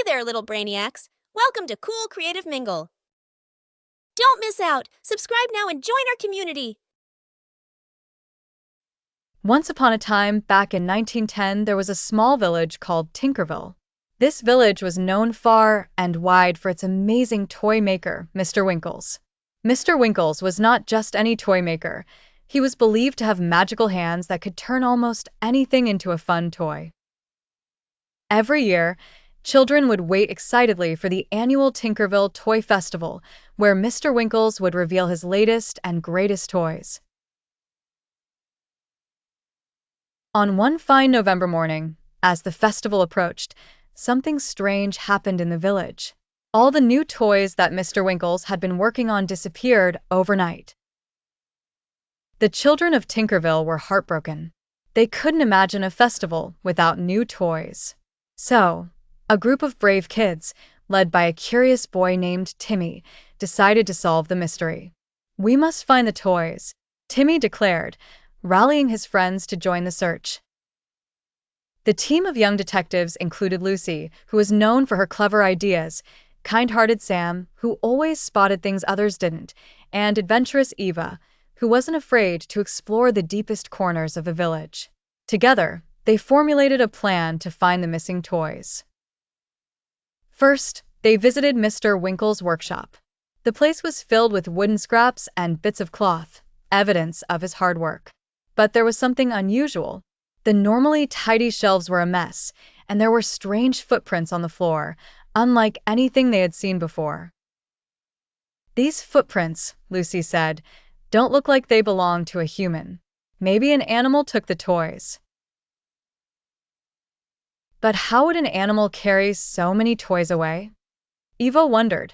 there, little brainiacs. Welcome to Kool Kreative Mingle. Don't miss out. Subscribe now and join our community. Once upon a time, back in 1910, there was a small village called Tinkerville. This village was known far and wide for its amazing toy maker, Mr. Winkles. Mr. Winkles was not just any toy maker. He was believed to have magical hands that could turn almost anything into a fun toy. Every year, children would wait excitedly for the annual Tinkerville Toy Festival, where Mr. Winkles would reveal his latest and greatest toys. On one fine November morning, as the festival approached, something strange happened in the village. All the new toys that Mr. Winkles had been working on disappeared overnight. The children of Tinkerville were heartbroken. They couldn't imagine a festival without new toys. So, a group of brave kids, led by a curious boy named Timmy, decided to solve the mystery. "We must find the toys," Timmy declared, rallying his friends to join the search. The team of young detectives included Lucy, who was known for her clever ideas, kind-hearted Sam, who always spotted things others didn't, and adventurous Eva, who wasn't afraid to explore the deepest corners of the village. Together, they formulated a plan to find the missing toys. First, they visited Mr. Winkles' workshop. The place was filled with wooden scraps and bits of cloth, evidence of his hard work. But there was something unusual. The normally tidy shelves were a mess, and there were strange footprints on the floor, unlike anything they had seen before. "These footprints," Lucy said, "don't look like they belong to a human. Maybe an animal took the toys." But how would an animal carry so many toys away? Eva wondered.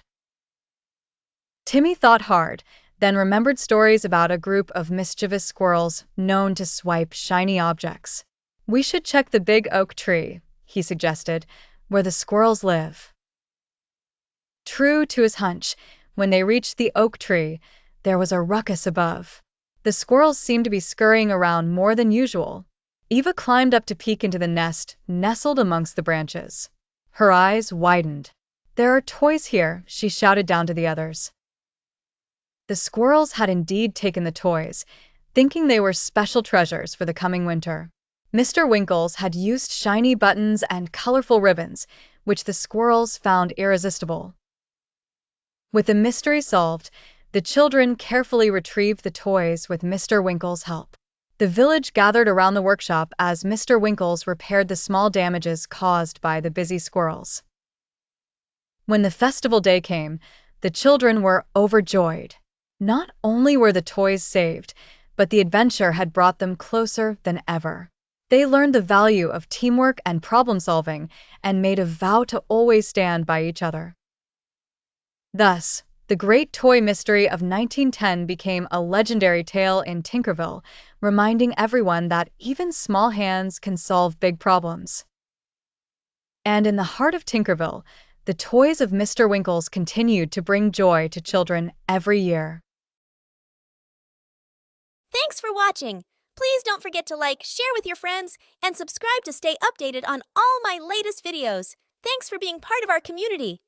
Timmy thought hard, then remembered stories about a group of mischievous squirrels known to swipe shiny objects. "We should check the big oak tree," he suggested, "where the squirrels live." True to his hunch, when they reached the oak tree, there was a ruckus above. The squirrels seemed to be scurrying around more than usual. Eva climbed up to peek into the nest nestled amongst the branches. Her eyes widened. "There are toys here," she shouted down to the others. The squirrels had indeed taken the toys, thinking they were special treasures for the coming winter. Mr. Winkles had used shiny buttons and colorful ribbons, which the squirrels found irresistible. With the mystery solved, the children carefully retrieved the toys with Mr. Winkles' help. The village gathered around the workshop as Mr. Winkles repaired the small damages caused by the busy squirrels. When the festival day came, the children were overjoyed. Not only were the toys saved, but the adventure had brought them closer than ever. They learned the value of teamwork and problem-solving and made a vow to always stand by each other. Thus, the great toy mystery of 1910 became a legendary tale in Tinkerville, reminding everyone that even small hands can solve big problems. And in the heart of Tinkerville, the toys of Mr. Winkles continued to bring joy to children every year. Thanks for watching. Please don't forget to like, share with your friends, and subscribe to stay updated on all my latest videos. Thanks for being part of our community.